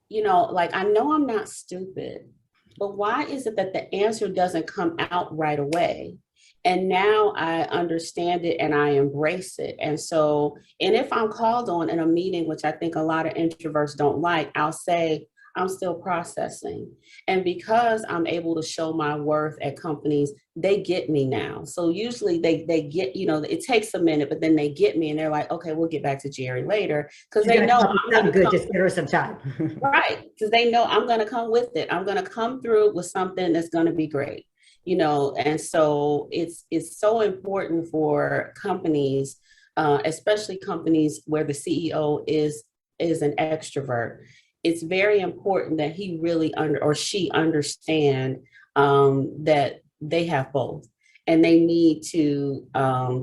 you know, like, I know I'm not stupid. but why is it that the answer doesn't come out right away? And now I understand it and I embrace it. And so, and if I'm called on in a meeting, which I think a lot of introverts don't like, I'll say, I'm still processing. And because I'm able to show my worth at companies, they get me now. So usually they get, you know, it takes a minute, but then they get me and they're like, okay, we'll get back to Jeri later. Because She's they gonna know come up with I'm going something to good. come. Just give her some time. Right. Because they know I'm going to come with it. I'm going to come through with something that's going to be great. You know, and so it's so important for companies, especially companies where the CEO is an extrovert. It's very important that he really or she understand that they have both, and they need to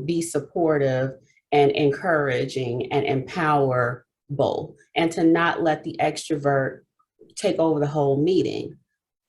be supportive and encouraging and empower both, and to not let the extrovert take over the whole meeting.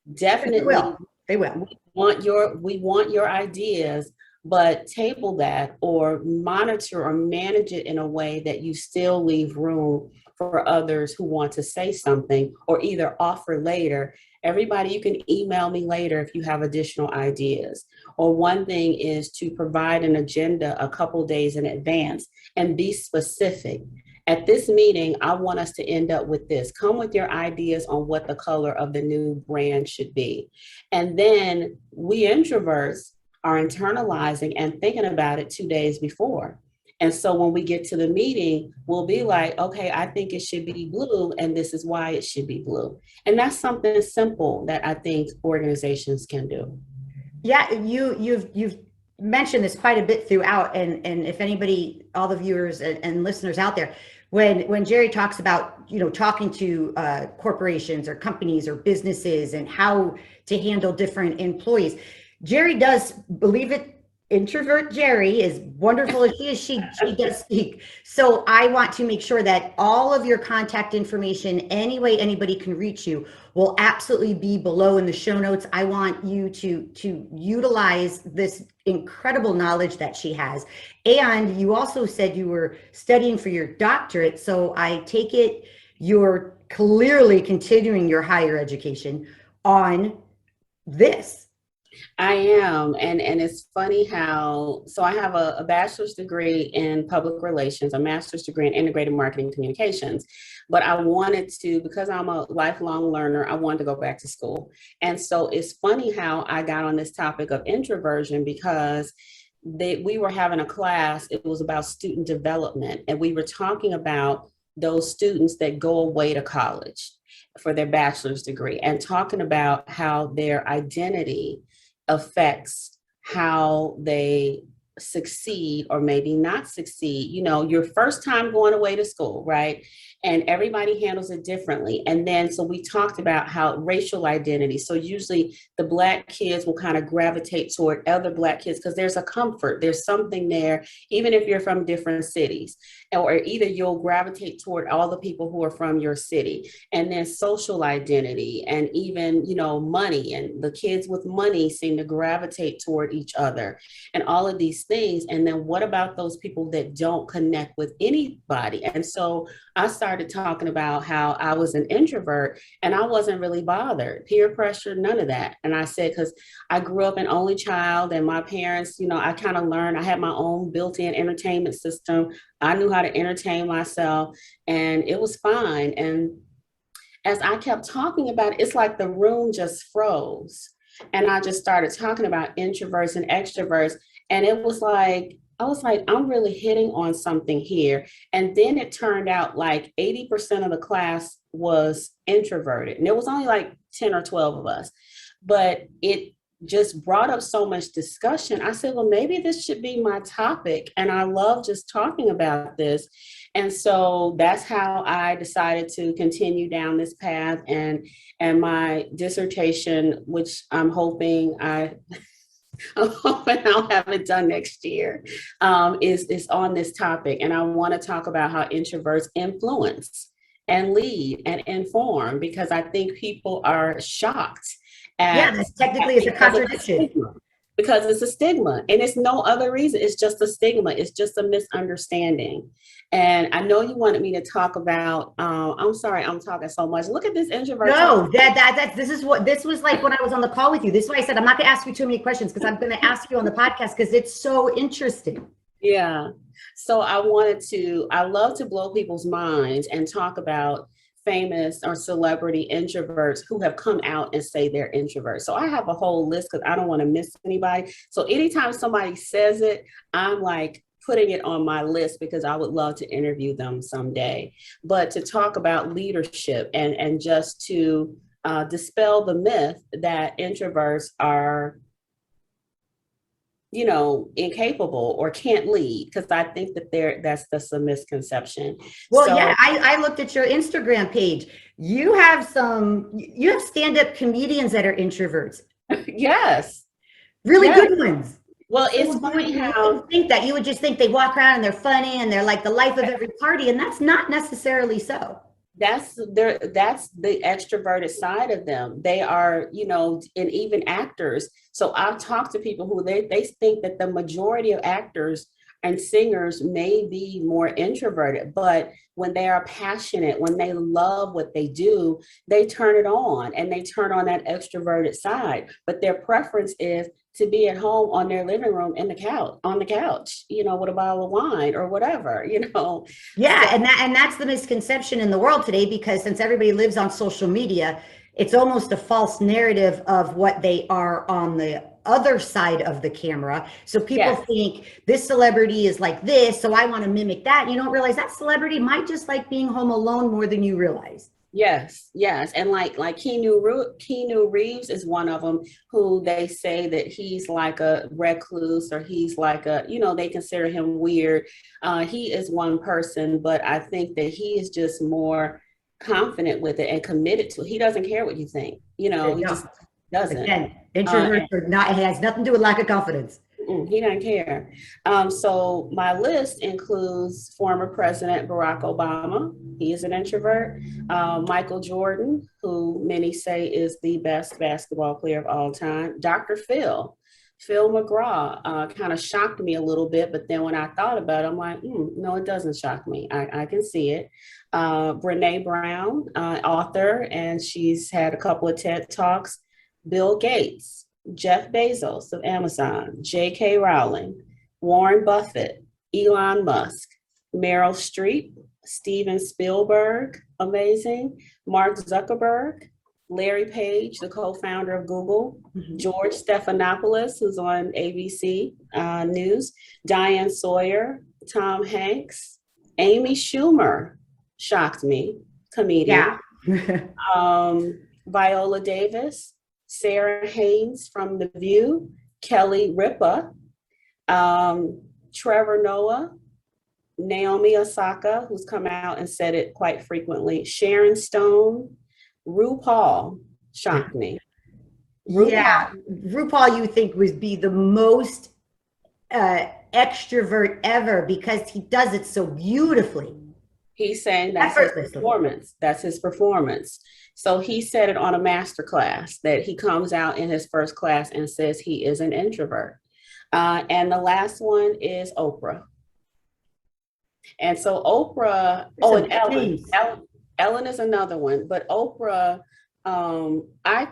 They Definitely, will. They will. we want your ideas, but table that or monitor or manage it in a way that you still leave room for others who want to say something or either offer later. Everybody, you can email me later if you have additional ideas. Or one thing is to provide an agenda a couple days in advance and be specific. At this meeting, I want us to end up with this. Come with your ideas on what the color of the new brand should be. And then we introverts are internalizing and thinking about it 2 days before. And so when we get to the meeting, we'll be like, okay, I think it should be blue, and this is why it should be blue. And that's something simple that I think organizations can do. Yeah, you've mentioned this quite a bit throughout, and if anybody, all the viewers and listeners out there, when Jeri talks about, you know, talking to corporations or companies or businesses and how to handle different employees, Jeri does, believe it, introvert Jeri, as wonderful as she does speak. So I want to make sure that all of your contact information, any way anybody can reach you, will absolutely be below in the show notes. I want you to utilize this incredible knowledge that she has. And you also said you were studying for your doctorate, so I take it you're clearly continuing your higher education on this. I am. And it's funny how, so I have a bachelor's degree in public relations, a master's degree in integrated marketing communications. But I wanted to, because I'm a lifelong learner, I wanted to go back to school. And so it's funny how I got on this topic of introversion because we were having a class, it was about student development. And we were talking about those students that go away to college for their bachelor's degree and talking about how their identity affects how they succeed or maybe not succeed. You know, your first time going away to school, right? And everybody handles it differently. And then, so we talked about how racial identity. So usually the Black kids will kind of gravitate toward other Black kids because there's a comfort, there's something there, even if you're from different cities, or either you'll gravitate toward all the people who are from your city. And then social identity and even, you know, money, and the kids with money seem to gravitate toward each other and all of these things. And then what about those people that don't connect with anybody? And so I started talking about how I was an introvert and I wasn't really bothered. Peer pressure, none of that. And I said, because I grew up an only child and my parents, you know, I kind of learned, I had my own built-in entertainment system. I knew how to entertain myself and it was fine. And as I kept talking about it, it's like the room just froze. And I just started talking about introverts and extroverts. And it was like, I was like, I'm really hitting on something here. And then it turned out like 80% of the class was introverted. And it was only like 10 or 12 of us. But it just brought up so much discussion. I said, well, maybe this should be my topic. And I love just talking about this. And so that's how I decided to continue down this path. And my dissertation, which I'm hoping I'll have it done next year, is on this topic. And I want to talk about how introverts influence and lead and inform, because I think people are shocked Yeah, at that technically is a because of the contradiction. stigma. because it's a stigma, and it's no other reason. It's just a stigma. It's just a misunderstanding. And I know you wanted me to talk about, I'm sorry, I'm talking so much. Look at this introvert No, talk. this was like when I was on the call with you. This is why I said I'm not going to ask you too many questions because I'm going to ask you on the podcast because it's so interesting. Yeah. So I love to blow people's minds and talk about famous or celebrity introverts who have come out and say they're introverts. So I have a whole list because I don't want to miss anybody. So anytime somebody says it, I'm like putting it on my list because I would love to interview them someday. But to talk about leadership and just to dispel the myth that introverts are, incapable or can't lead, because I think that's a misconception. Well, yeah, So I looked at your Instagram page. You have stand-up comedians that are introverts, yes, really yes. good ones. Well, it's So funny you how wouldn't think that. You would just think they walk around and they're funny and they're like the life of every party, and that's not necessarily so. that's the extroverted side of them. They are, and even actors. So I've talked to people who they think that the majority of actors and singers may be more introverted, but when they are passionate, when they love what they do, they turn it on and they turn on that extroverted side. But their preference is to be at home on their living room on the couch, with a bottle of wine or whatever. Yeah, So and that's the misconception in the world today because since everybody lives on social media, it's almost a false narrative of what they are on the other side of the camera. So people yes. think this celebrity is like this, so I want to mimic that. You don't realize that celebrity might just like being home alone more than you realize. Yes, yes, and like Keanu Reeves is one of them who they say that he's like a recluse or he's like they consider him weird. He is one person, but I think that he is just more confident with it and committed to it. He doesn't care what you think. He No, just doesn't. again, introverts are not. It has nothing to do with lack of confidence. He doesn't care. So my list includes former President Barack Obama. He is an introvert. Michael Jordan, who many say is the best basketball player of all time. Dr. Phil McGraw, kind of shocked me a little bit, but then when I thought about it, I'm like, no, it doesn't shock me. I can see it. Brene Brown, author, and she's had a couple of TED Talks. Bill Gates, Jeff Bezos of Amazon, J.K. Rowling, Warren Buffett, Elon Musk, Meryl Streep, Steven Spielberg, amazing, Mark Zuckerberg, Larry Page, the co-founder of Google, George Stephanopoulos, who's on ABC News, Diane Sawyer, Tom Hanks, Amy Schumer, shocked me, comedian, Viola Davis, Sarah Haynes from The View, Kelly Ripa, Trevor Noah, Naomi Osaka, who's come out and said it quite frequently, Sharon Stone, RuPaul, shocked me. RuPaul you think would be the most extrovert ever because he does it so beautifully. He's saying that's his performance. That's his performance. So he said it on a master class that he comes out in his first class and says he is an introvert. And the last one is Oprah. And so Oprah, and Ellen is another one, but Oprah, I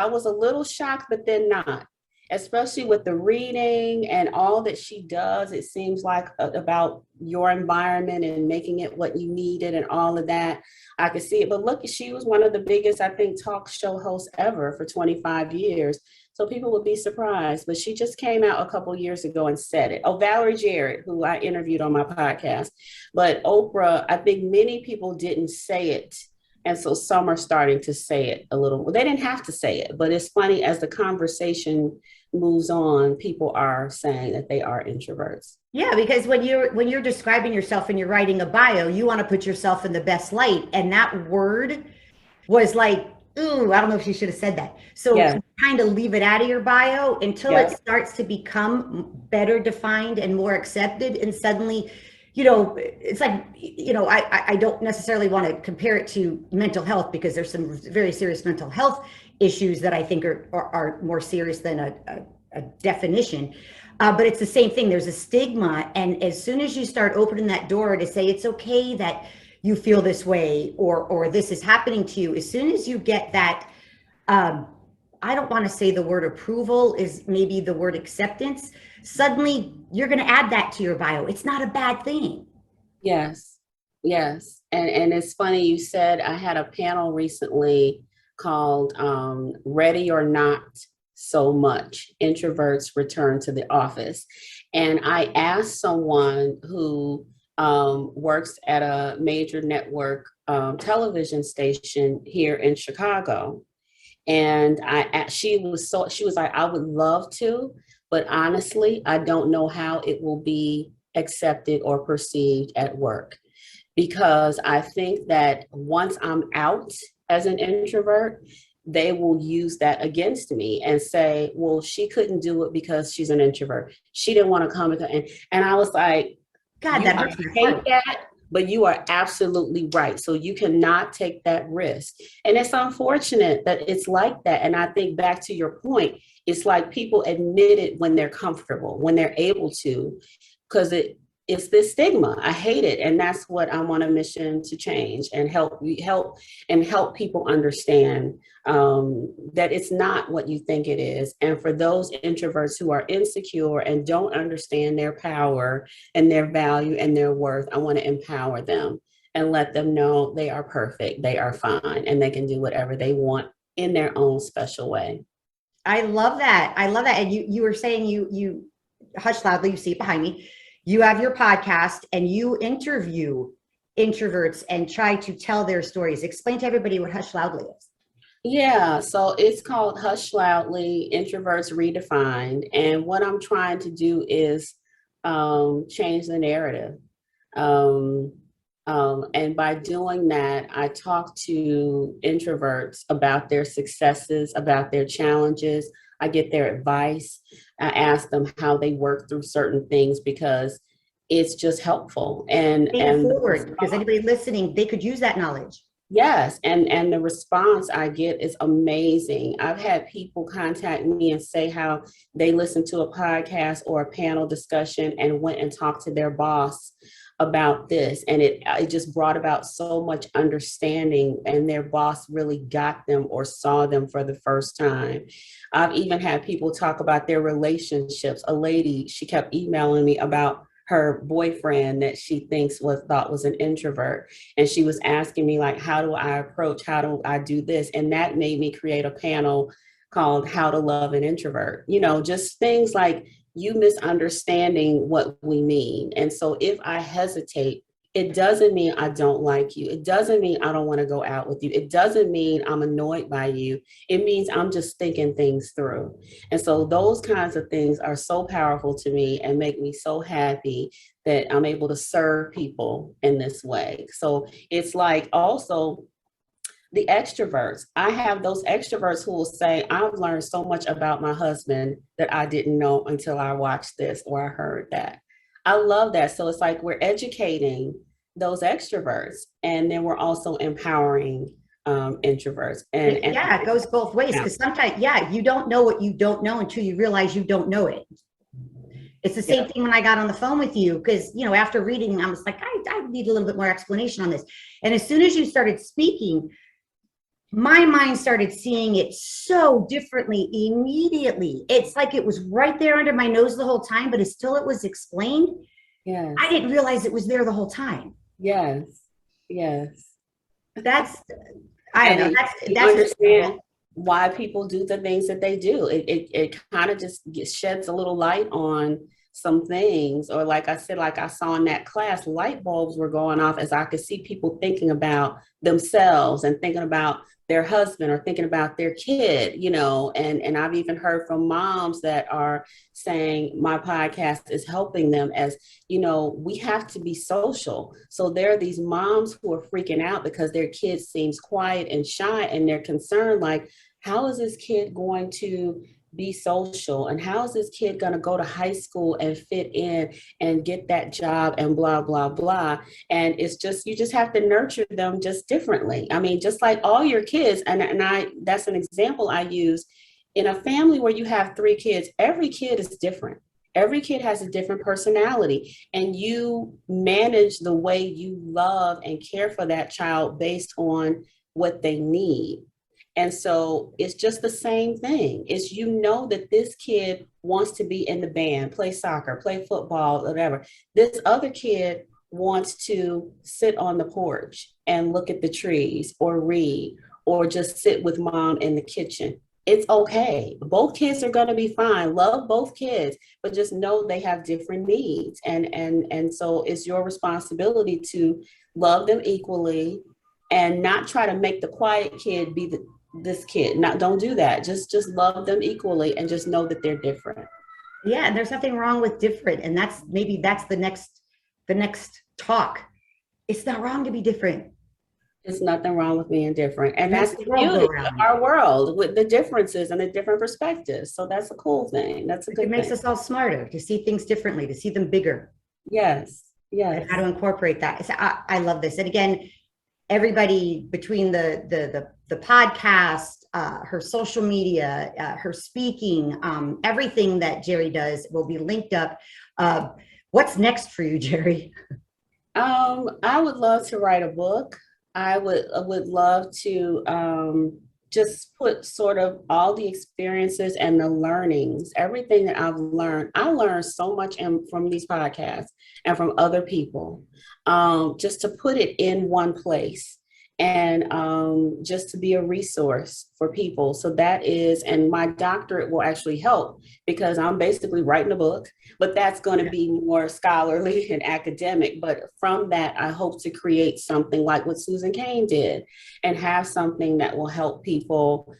was a little shocked, but then not, especially with the reading and all that she does. It seems like about your environment and making it what you needed and all of that. I could see it, but look, she was one of the biggest, I think, talk show hosts ever for 25 years. So people would be surprised, but she just came out a couple of years ago and said it. Oh, Valerie Jarrett, who I interviewed on my podcast, but Oprah, I think many people didn't say it. And so some are starting to say it a little. Well, they didn't have to say it, but it's funny as the conversation moves on, people are saying that they are introverts. Yeah, because when you're describing yourself and you're writing a bio, you want to put yourself in the best light. And that word was like, ooh, I don't know if you should have said that. So kind of leave it out of your bio until it starts to become better defined and more accepted. And suddenly, it's like, I don't necessarily want to compare it to mental health because there's some very serious mental health issues that I think are more serious than a definition. But it's the same thing. There's a stigma. And as soon as you start opening that door to say it's okay that you feel this way, or this is happening to you, as soon as you get that, I don't want to say the word approval, is maybe the word acceptance, suddenly you're going to add that to your bio. It's not a bad thing. Yes. Yes. And it's funny you said, I had a panel recently called Ready or Not So Much, Introverts Return to the Office. And I asked someone who works at a major network television station here in Chicago. And she was like, I would love to, but honestly, I don't know how it will be accepted or perceived at work. Because I think that once I'm out as an introvert, they will use that against me and say, well, she couldn't do it because she's an introvert. She didn't want to come. And I was like, God, that hurts my heart. That, but you are absolutely right. So you cannot take that risk. And it's unfortunate that it's like that. And I think back to your point, it's like people admit it when they're comfortable, when they're able to, because it's this stigma. I hate it. And that's what I'm on a mission to change and help people understand that it's not what you think it is. And for those introverts who are insecure and don't understand their power and their value and their worth, I want to empower them and let them know they are perfect, they are fine, and they can do whatever they want in their own special way. I love that. I love that. And you were saying you Hush Loudly, you see it behind me. You have your podcast and you interview introverts and try to tell their stories. Explain to everybody what Hush Loudly is. Yeah, so it's called Hush Loudly, Introverts Redefined. And what I'm trying to do is change the narrative. And by doing that, I talk to introverts about their successes, about their challenges. I get their advice. I ask them how they work through certain things because it's just helpful. And forward, because anybody listening, they could use that knowledge. Yes, and the response I get is amazing. I've had people contact me and say how they listened to a podcast or a panel discussion and went and talked to their boss about this, and it just brought about so much understanding, and their boss really got them or saw them for the first time. I've even had people talk about their relationships. A lady, she kept emailing me about her boyfriend that she thought was an introvert, and she was asking me, like, how do I do this? And that made me create a panel called How to Love an Introvert. Just things like you misunderstanding what we mean. And so if I hesitate, it doesn't mean I don't like you. It doesn't mean I don't want to go out with you. It doesn't mean I'm annoyed by you. It means I'm just thinking things through. And so those kinds of things are so powerful to me and make me so happy that I'm able to serve people in this way. So it's like also the extroverts. I have those extroverts who will say, I've learned so much about my husband that I didn't know until I watched this or I heard that. I love that. So it's like we're educating those extroverts, and then we're also empowering introverts. And yeah, it goes both ways, because sometimes, you don't know what you don't know until you realize you don't know it. It's the same thing when I got on the phone with you, because, after reading, I was like, I need a little bit more explanation on this. And as soon as you started speaking, my mind started seeing it so differently immediately. It's like it was right there under my nose the whole time, but until it was explained, I didn't realize it was there the whole time. Yes. That's, I don't know. That's understand why people do the things that they do. It kind of just sheds a little light on some things. Or like I said, like I saw in that class, light bulbs were going off as I could see people thinking about themselves and thinking about their husband or thinking about their kid, and I've even heard from moms that are saying my podcast is helping them as, we have to be social. So there are these moms who are freaking out because their kid seems quiet and shy, and they're concerned, like, how is this kid going to be social, and how is this kid going to go to high school and fit in and get that job and blah blah blah. And it's just, you just have to nurture them just differently. I mean, just like all your kids, and I that's an example I use in a family where you have 3 kids, every kid is different. Every kid has a different personality, and you manage the way you love and care for that child based on what they need. And so it's just the same thing. It's, you know, that this kid wants to be in the band, play soccer, play football, whatever. This other kid wants to sit on the porch and look at the trees or read or just sit with mom in the kitchen. It's okay. Both kids are going to be fine. Love both kids, but just know they have different needs. And so it's your responsibility to love them equally and not try to make the quiet kid be this kid. Not, don't do that. Just love them equally and just know that they're different. Yeah, and there's nothing wrong with different. And that's the next talk. It's not wrong to be different. There's nothing wrong with being different. And Makes that's the the world go beauty of round. our world, with the differences and the different perspectives. So that's a cool thing. That's a good It makes thing. us all smarter to see things differently, to see them bigger, Yes. and Yes. how to incorporate that. So I love this. And again, everybody, between the podcast, her social media, her speaking, everything that Jeri does will be linked up. What's next for you, Jeri? I would love to write a book. I would love to just put sort of all the experiences and the learnings, everything that I've learned. I learned so much from these podcasts and from other people, just to put it in one place and just to be a resource for people. So that is, and my doctorate will actually help because I'm basically writing a book, but that's going to be more scholarly and academic. But from that, I hope to create something like what Susan Cain did and have something that will help people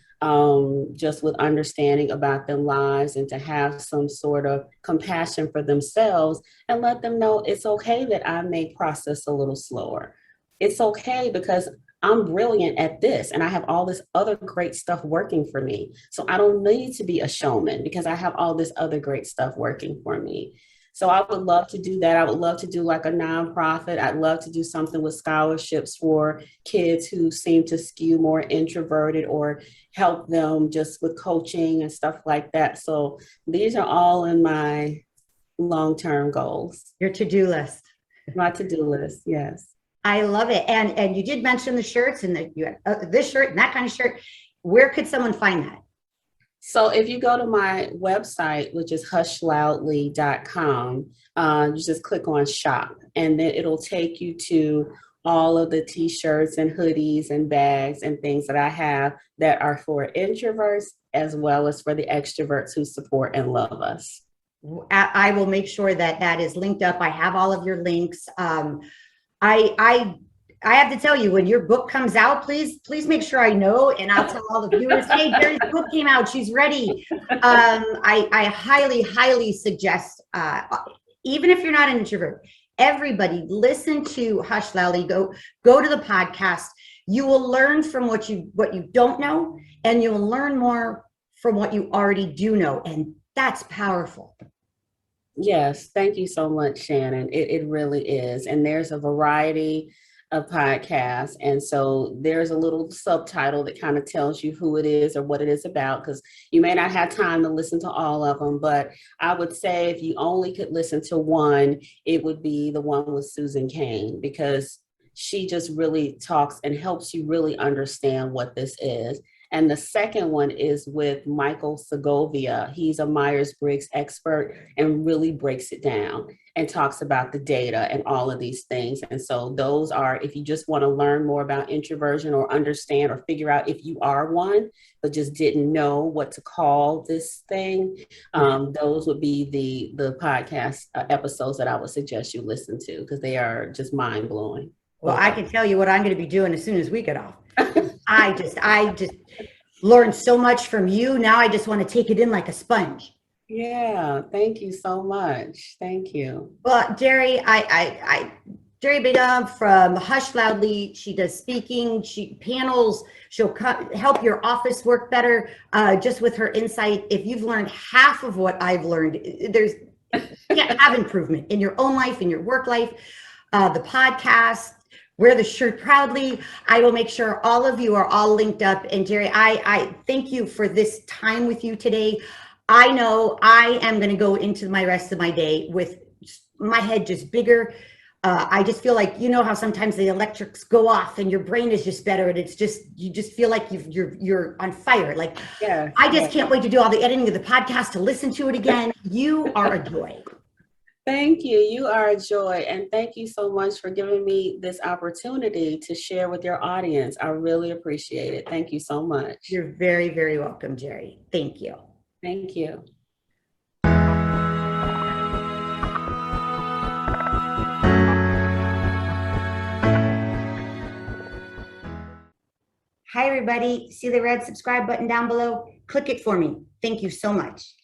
just with understanding about their lives and to have some sort of compassion for themselves and let them know it's okay that I may process a little slower. It's okay because I'm brilliant at this and I have all this other great stuff working for me. So I don't need to be a showman because I have all this other great stuff working for me. So I would love to do that. I would love to do like a nonprofit. I'd love to do something with scholarships for kids who seem to skew more introverted or help them just with coaching and stuff like that. So these are all in my long-term goals. Your to-do list. My to-do list, yes. I love it. And you did mention the shirts and that you have this shirt and that kind of shirt. Where could someone find that? So if you go to my website, which is HushLoudly.com, you just click on shop and then it'll take you to all of the t-shirts and hoodies and bags and things that I have that are for introverts as well as for the extroverts who support and love us. I will make sure that that is linked up. I have all of your links. I have to tell you, when your book comes out, please make sure I know, and I'll tell all the viewers, hey, Jeri's book came out, she's ready. I highly suggest, even if you're not an introvert, everybody listen to Hush Loudly, go to the podcast. You will learn from what you don't know, and you'll learn more from what you already do know, and that's powerful. Yes, thank you so much, Shannon. It really is. And there's a variety of podcasts. And so there's a little subtitle that kind of tells you who it is or what it is about, because you may not have time to listen to all of them. But I would say if you only could listen to one, it would be the one with Susan Cain, because she just really talks and helps you really understand what this is. And the second one is with Michael Segovia. He's a Myers-Briggs expert and really breaks it down and talks about the data and all of these things. And so those are, if you just want to learn more about introversion or understand or figure out if you are one, but just didn't know what to call this thing, those would be the podcast episodes that I would suggest you listen to, because they are just mind-blowing. Well, I can tell you what I'm going to be doing as soon as we get off. I just learned so much from you. Now I just want to take it in like a sponge. Yeah, thank you so much. Thank you. Well, Jeri, Jeri Bingham from Hush Loudly. She does speaking, she panels, she'll help your office work better just with her insight. If you've learned half of what I've learned, you can't have improvement in your own life, in your work life, the podcast. Wear the shirt proudly. I will make sure all of you are all linked up. And Jeri, I thank you for this time with you today. I know I am going to go into my rest of my day with my head just bigger. I just feel like, you know how sometimes the electrics go off and your brain is just better, and it's just, you just feel like you're on fire. Like, Yeah, I just can't wait to do all the editing of the podcast, to listen to it again. You are a joy. Thank you. You are a joy. And thank you so much for giving me this opportunity to share with your audience. I really appreciate it. Thank you so much. You're very, very welcome, Jeri. Thank you. Thank you. Hi, everybody. See the red subscribe button down below? Click it for me. Thank you so much.